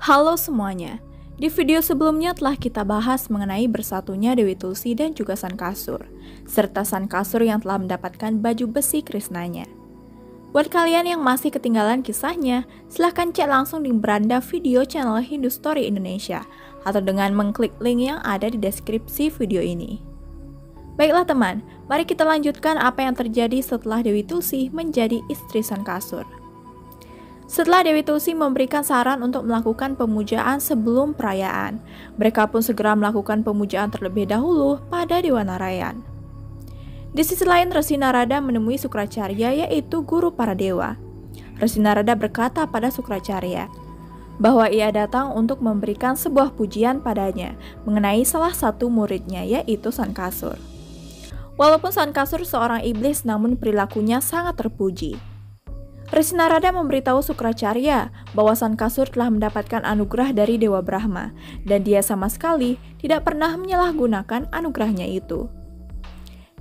Halo semuanya, di video sebelumnya telah kita bahas mengenai bersatunya Dewi Tulsi dan juga Sankasur, serta Sankasur yang telah mendapatkan baju besi Krisnanya. Buat kalian yang masih ketinggalan kisahnya, silahkan cek langsung di beranda video channel Hindustory Indonesia, atau dengan mengklik link yang ada di deskripsi video ini. Baiklah teman, mari kita lanjutkan apa yang terjadi setelah Dewi Tulsi menjadi istri Sankasur. Setelah Dewi Tulsi memberikan saran untuk melakukan pemujaan sebelum perayaan, mereka pun segera melakukan pemujaan terlebih dahulu pada Dewa Narayan. Di sisi lain, Resi Narada menemui Sukracarya, yaitu guru para dewa. Resi Narada berkata pada Sukracarya bahwa ia datang untuk memberikan sebuah pujian padanya mengenai salah satu muridnya, yaitu Sankasur. Walaupun Sankasur seorang iblis, namun perilakunya sangat terpuji. Resi Narada memberitahu Sukracarya bahwa Sankasur telah mendapatkan anugerah dari Dewa Brahma, dan dia sama sekali tidak pernah menyalahgunakan anugerahnya itu.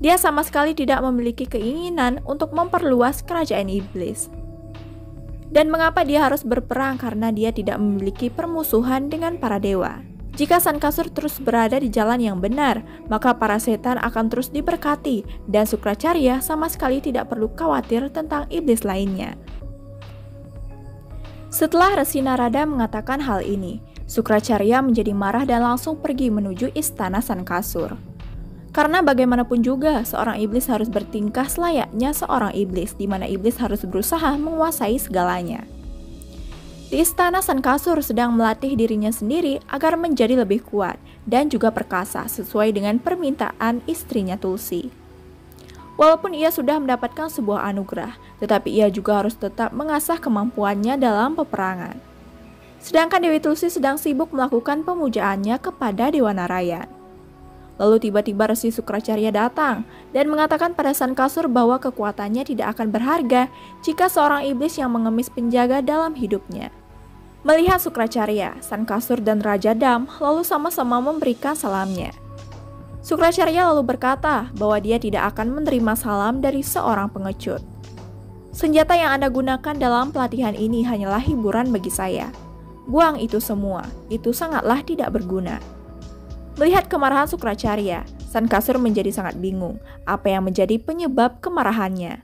Dia sama sekali tidak memiliki keinginan untuk memperluas kerajaan iblis. Dan mengapa dia harus berperang? Karena dia tidak memiliki permusuhan dengan para dewa. Jika Sankasur terus berada di jalan yang benar, maka para setan akan terus diberkati, dan Sukracarya sama sekali tidak perlu khawatir tentang iblis lainnya. Setelah Resi Narada mengatakan hal ini, Sukracarya menjadi marah dan langsung pergi menuju istana Sankasur. Karena bagaimanapun juga, seorang iblis harus bertingkah selayaknya seorang iblis, di mana iblis harus berusaha menguasai segalanya. Di istana, Sankasur sedang melatih dirinya sendiri agar menjadi lebih kuat dan juga perkasa sesuai dengan permintaan istrinya Tulsi. Walaupun ia sudah mendapatkan sebuah anugerah, tetapi ia juga harus tetap mengasah kemampuannya dalam peperangan. Sedangkan Dewi Tulsi sedang sibuk melakukan pemujaannya kepada Dewa Narayan. Lalu tiba-tiba Resi Sukracarya datang dan mengatakan pada Sankasur bahwa kekuatannya tidak akan berharga jika seorang iblis yang mengemis penjaga dalam hidupnya. Melihat Sukracarya, Sankasur dan Raja Dam lalu sama-sama memberikan salamnya. Sukracarya lalu berkata bahwa dia tidak akan menerima salam dari seorang pengecut. Senjata yang Anda gunakan dalam pelatihan ini hanyalah hiburan bagi saya. Buang itu semua, itu sangatlah tidak berguna. Melihat kemarahan Sukracarya, Sankasur menjadi sangat bingung apa yang menjadi penyebab kemarahannya.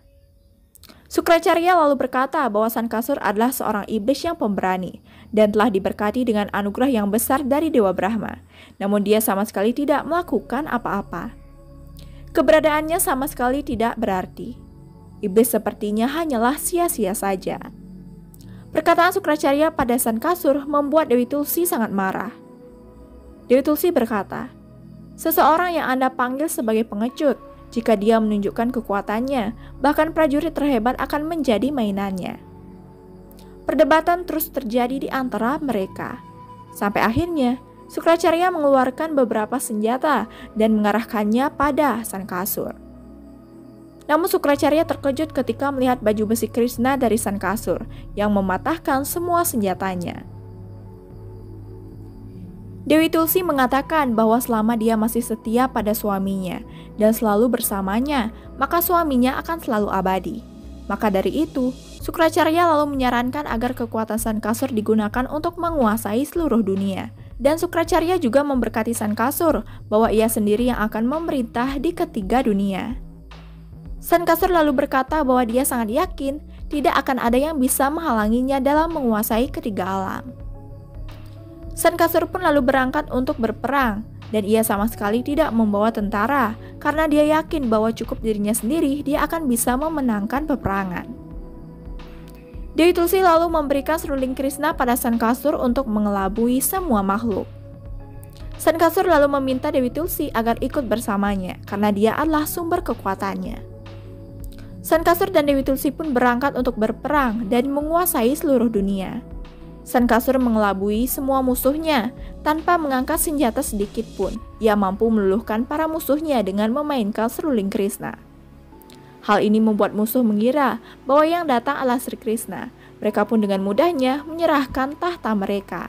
Sukracarya lalu berkata bahwa Sankasur adalah seorang iblis yang pemberani dan telah diberkati dengan anugerah yang besar dari Dewa Brahma, namun dia sama sekali tidak melakukan apa-apa. Keberadaannya sama sekali tidak berarti. Iblis sepertinya hanyalah sia-sia saja. Perkataan Sukracarya pada Sankasur membuat Dewi Tulsi sangat marah. Dewi Tulsi berkata, "Seseorang yang Anda panggil sebagai pengecut, jika dia menunjukkan kekuatannya, bahkan prajurit terhebat akan menjadi mainannya." Perdebatan terus terjadi di antara mereka. Sampai akhirnya, Sukracarya mengeluarkan beberapa senjata dan mengarahkannya pada Sankasur. Namun Sukracarya terkejut ketika melihat baju besi Krishna dari Sankasur yang mematahkan semua senjatanya. Dewi Tulsi mengatakan bahwa selama dia masih setia pada suaminya dan selalu bersamanya, maka suaminya akan selalu abadi. Maka dari itu, Sukracarya lalu menyarankan agar kekuatan Sankasur digunakan untuk menguasai seluruh dunia. Dan Sukracarya juga memberkati Sankasur bahwa ia sendiri yang akan memerintah di ketiga dunia. Sankasur lalu berkata bahwa dia sangat yakin tidak akan ada yang bisa menghalanginya dalam menguasai ketiga alam. Sankasur pun lalu berangkat untuk berperang, dan ia sama sekali tidak membawa tentara karena dia yakin bahwa cukup dirinya sendiri dia akan bisa memenangkan peperangan. Dewi Tulsi lalu memberikan seruling Krishna pada Sankasur untuk mengelabui semua makhluk. Sankasur lalu meminta Dewi Tulsi agar ikut bersamanya karena dia adalah sumber kekuatannya. Sankasur dan Dewi Tulsi pun berangkat untuk berperang dan menguasai seluruh dunia. Sankasur mengelabui semua musuhnya tanpa mengangkat senjata sedikit pun. Ia mampu meluluhkan para musuhnya dengan memainkan seruling Krishna. Hal ini membuat musuh mengira bahwa yang datang adalah Sri Krishna. Mereka pun dengan mudahnya menyerahkan tahta mereka.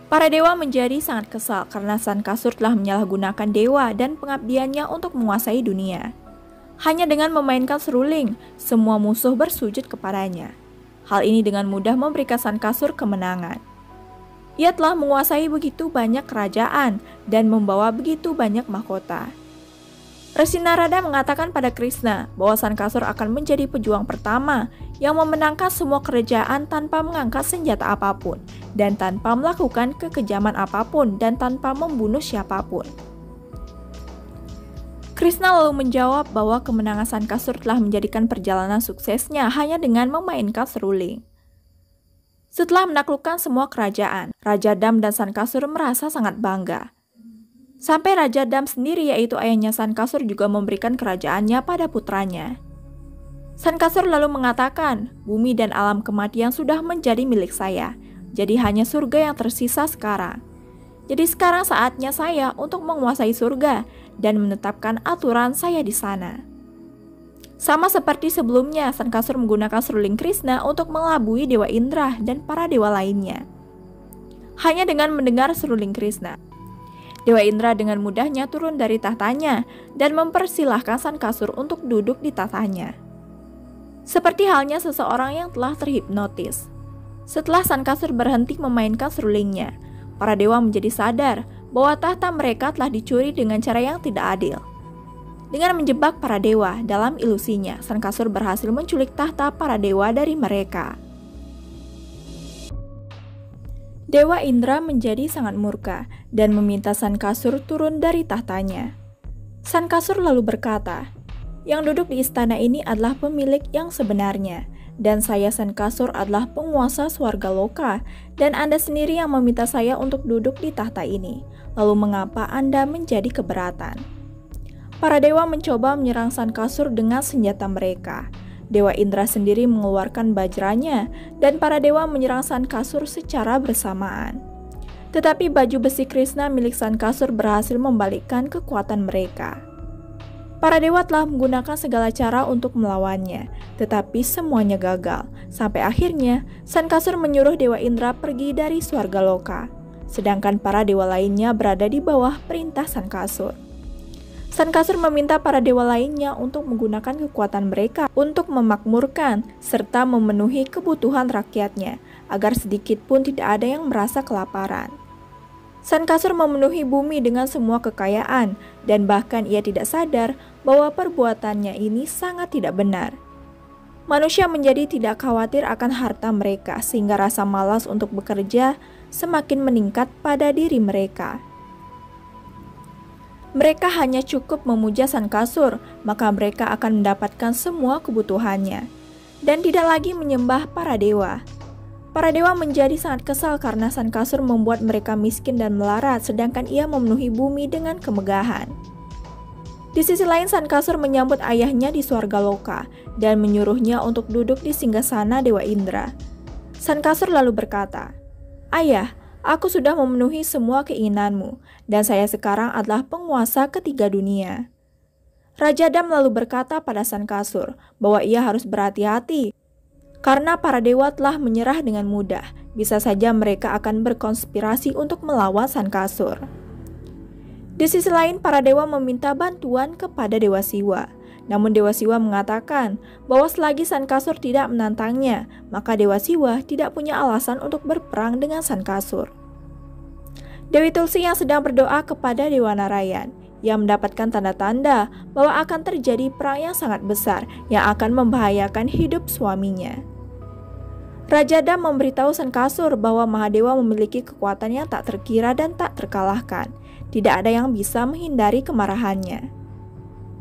Para dewa menjadi sangat kesal karena Sankasur telah menyalahgunakan dewa dan pengabdiannya untuk menguasai dunia. Hanya dengan memainkan seruling, semua musuh bersujud kepadanya. Hal ini dengan mudah memberikan Sankasur kemenangan. Ia telah menguasai begitu banyak kerajaan dan membawa begitu banyak mahkota. Resi Narada mengatakan pada Krishna bahwa Sankasur akan menjadi pejuang pertama yang memenangkan semua kerajaan tanpa mengangkat senjata apapun dan tanpa melakukan kekejaman apapun dan tanpa membunuh siapapun. Krishna lalu menjawab bahwa kemenangan Sankasur telah menjadikan perjalanan suksesnya hanya dengan memainkan seruling. Setelah menaklukkan semua kerajaan, Raja Dam dan Sankasur merasa sangat bangga. Sampai Raja Dam sendiri, yaitu ayahnya Sankasur, juga memberikan kerajaannya pada putranya. Sankasur lalu mengatakan, bumi dan alam kematian sudah menjadi milik saya, jadi hanya surga yang tersisa sekarang. Jadi sekarang saatnya saya untuk menguasai surga dan menetapkan aturan saya di sana. Sama seperti sebelumnya, Sankasur menggunakan seruling Krishna untuk mengelabui Dewa Indra dan para dewa lainnya. Hanya dengan mendengar seruling Krishna, Dewa Indra dengan mudahnya turun dari tahtanya dan mempersilahkan Sankasur untuk duduk di tahtanya. Seperti halnya seseorang yang telah terhipnotis. Setelah Sankasur berhenti memainkan serulingnya, para dewa menjadi sadar bahwa tahta mereka telah dicuri dengan cara yang tidak adil. Dengan menjebak para dewa dalam ilusinya, Sankasur berhasil menculik tahta para dewa dari mereka. Dewa Indra menjadi sangat murka dan meminta Sankasur turun dari tahtanya. Sankasur lalu berkata, "Yang duduk di istana ini adalah pemilik yang sebenarnya, dan saya Sankasur adalah penguasa Swargaloka, dan Anda sendiri yang meminta saya untuk duduk di tahta ini. Lalu mengapa Anda menjadi keberatan?" Para dewa mencoba menyerang Sankasur dengan senjata mereka. Dewa Indra sendiri mengeluarkan bajranya dan para dewa menyerang Sankasur secara bersamaan. Tetapi baju besi Krishna milik Sankasur berhasil membalikkan kekuatan mereka. Para dewa telah menggunakan segala cara untuk melawannya, tetapi semuanya gagal. Sampai akhirnya Sankasur menyuruh Dewa Indra pergi dari Swargaloka, sedangkan para dewa lainnya berada di bawah perintah Sankasur. Sankasur meminta para dewa lainnya untuk menggunakan kekuatan mereka untuk memakmurkan serta memenuhi kebutuhan rakyatnya, agar sedikit pun tidak ada yang merasa kelaparan. Sankasur memenuhi bumi dengan semua kekayaan, dan bahkan ia tidak sadar bahwa perbuatannya ini sangat tidak benar. Manusia menjadi tidak khawatir akan harta mereka, sehingga rasa malas untuk bekerja semakin meningkat pada diri mereka. Mereka hanya cukup memuja Sankasur, maka mereka akan mendapatkan semua kebutuhannya, dan tidak lagi menyembah para dewa. Para dewa menjadi sangat kesal karena Sankasur membuat mereka miskin dan melarat, sedangkan ia memenuhi bumi dengan kemegahan. Di sisi lain, Sankasur menyambut ayahnya di Swargaloka dan menyuruhnya untuk duduk di singgasana Dewa Indra. Sankasur lalu berkata, "Ayah, aku sudah memenuhi semua keinginanmu, dan saya sekarang adalah penguasa ketiga dunia." Raja Dam lalu berkata pada Sankasur bahwa ia harus berhati-hati, karena para dewa telah menyerah dengan mudah. Bisa saja mereka akan berkonspirasi untuk melawan Sankasur. Di sisi lain, para dewa meminta bantuan kepada Dewa Siwa. Namun Dewa Siwa mengatakan bahwa selagi Sankasur tidak menantangnya, maka Dewa Siwa tidak punya alasan untuk berperang dengan Sankasur. Dewi Tulsi yang sedang berdoa kepada Dewa Narayan, yang mendapatkan tanda-tanda bahwa akan terjadi perang yang sangat besar yang akan membahayakan hidup suaminya. Raja Dam memberitahu Sankasur bahwa Mahadewa memiliki kekuatan yang tak terkira dan tak terkalahkan. Tidak ada yang bisa menghindari kemarahannya.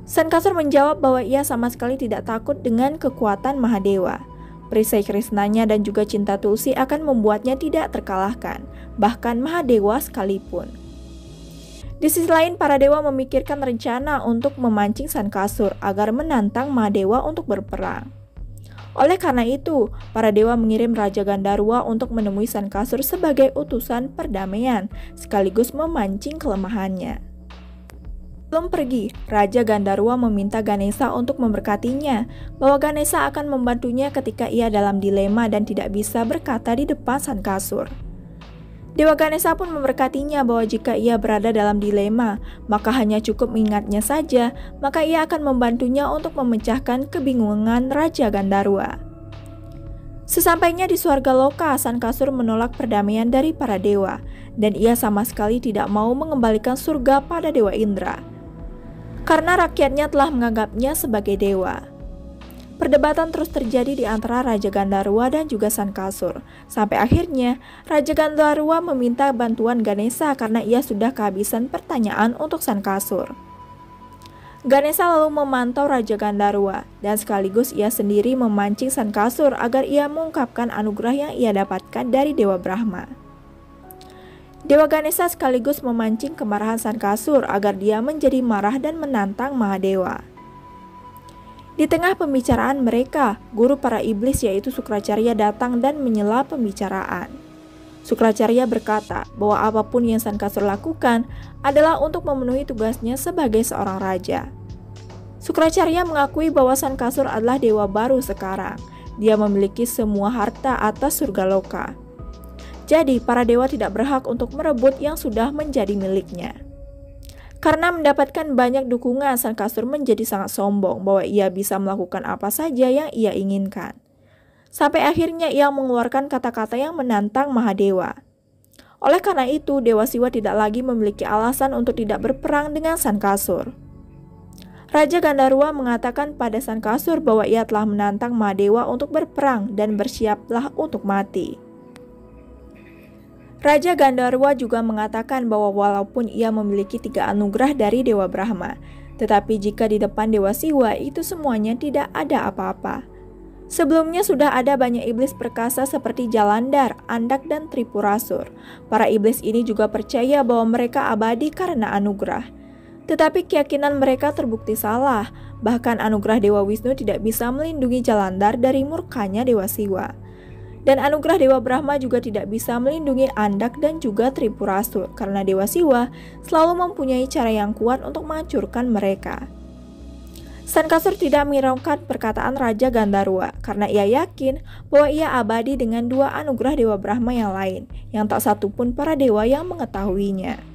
Sankasur menjawab bahwa ia sama sekali tidak takut dengan kekuatan Mahadewa. Perisai Krishnanya dan juga cinta Tulsi akan membuatnya tidak terkalahkan, bahkan Mahadewa sekalipun. Di sisi lain, para dewa memikirkan rencana untuk memancing Sankasur agar menantang Mahadewa untuk berperang. Oleh karena itu, para dewa mengirim Raja Gandharwa untuk menemui Sankasur sebagai utusan perdamaian, sekaligus memancing kelemahannya. Sebelum pergi, Raja Gandharwa meminta Ganesha untuk memberkatinya, bahwa Ganesha akan membantunya ketika ia dalam dilema dan tidak bisa berkata di depan Sankasur. Dewa Ganesha pun memberkatinya bahwa jika ia berada dalam dilema, maka hanya cukup mengingatnya saja, maka ia akan membantunya untuk memecahkan kebingungan Raja Gandharwa. Sesampainya di Swarga Loka, Sankasur menolak perdamaian dari para dewa, dan ia sama sekali tidak mau mengembalikan surga pada Dewa Indra, karena rakyatnya telah menganggapnya sebagai dewa. Perdebatan terus terjadi di antara Raja Gandharwa dan juga Sankasur, sampai akhirnya Raja Gandharwa meminta bantuan Ganesha karena ia sudah kehabisan pertanyaan untuk Sankasur. Ganesha lalu memantau Raja Gandharwa, dan sekaligus ia sendiri memancing Sankasur agar ia mengungkapkan anugerah yang ia dapatkan dari Dewa Brahma. Dewa Ganesha sekaligus memancing kemarahan Sankasur agar dia menjadi marah dan menantang Mahadewa. Di tengah pembicaraan mereka, guru para iblis yaitu Sukracarya datang dan menyela pembicaraan. Sukracarya berkata bahwa apapun yang Sankasur lakukan adalah untuk memenuhi tugasnya sebagai seorang raja. Sukracarya mengakui bahwa Sankasur adalah dewa baru sekarang. Dia memiliki semua harta atas surga loka. Jadi, para dewa tidak berhak untuk merebut yang sudah menjadi miliknya. Karena mendapatkan banyak dukungan, Sankasur menjadi sangat sombong bahwa ia bisa melakukan apa saja yang ia inginkan. Sampai akhirnya ia mengeluarkan kata-kata yang menantang Mahadewa. Oleh karena itu, Dewa Siwa tidak lagi memiliki alasan untuk tidak berperang dengan Sankasur. Raja Gandharwa mengatakan pada Sankasur bahwa ia telah menantang Mahadewa untuk berperang dan bersiaplah untuk mati. Raja Gandharwa juga mengatakan bahwa walaupun ia memiliki 3 anugerah dari Dewa Brahma, tetapi jika di depan Dewa Siwa itu semuanya tidak ada apa-apa. Sebelumnya sudah ada banyak iblis perkasa seperti Jalandhar, Andak, dan Tripurasur. Para iblis ini juga percaya bahwa mereka abadi karena anugerah. Tetapi keyakinan mereka terbukti salah, bahkan anugerah Dewa Wisnu tidak bisa melindungi Jalandhar dari murkanya Dewa Siwa. Dan anugerah Dewa Brahma juga tidak bisa melindungi Andak dan juga Tripurasur, karena Dewa Siwa selalu mempunyai cara yang kuat untuk menghancurkan mereka. Sankasur tidak menghiraukan perkataan Raja Gandharwa karena ia yakin bahwa ia abadi dengan 2 anugerah Dewa Brahma yang lain, yang tak satu pun para dewa yang mengetahuinya.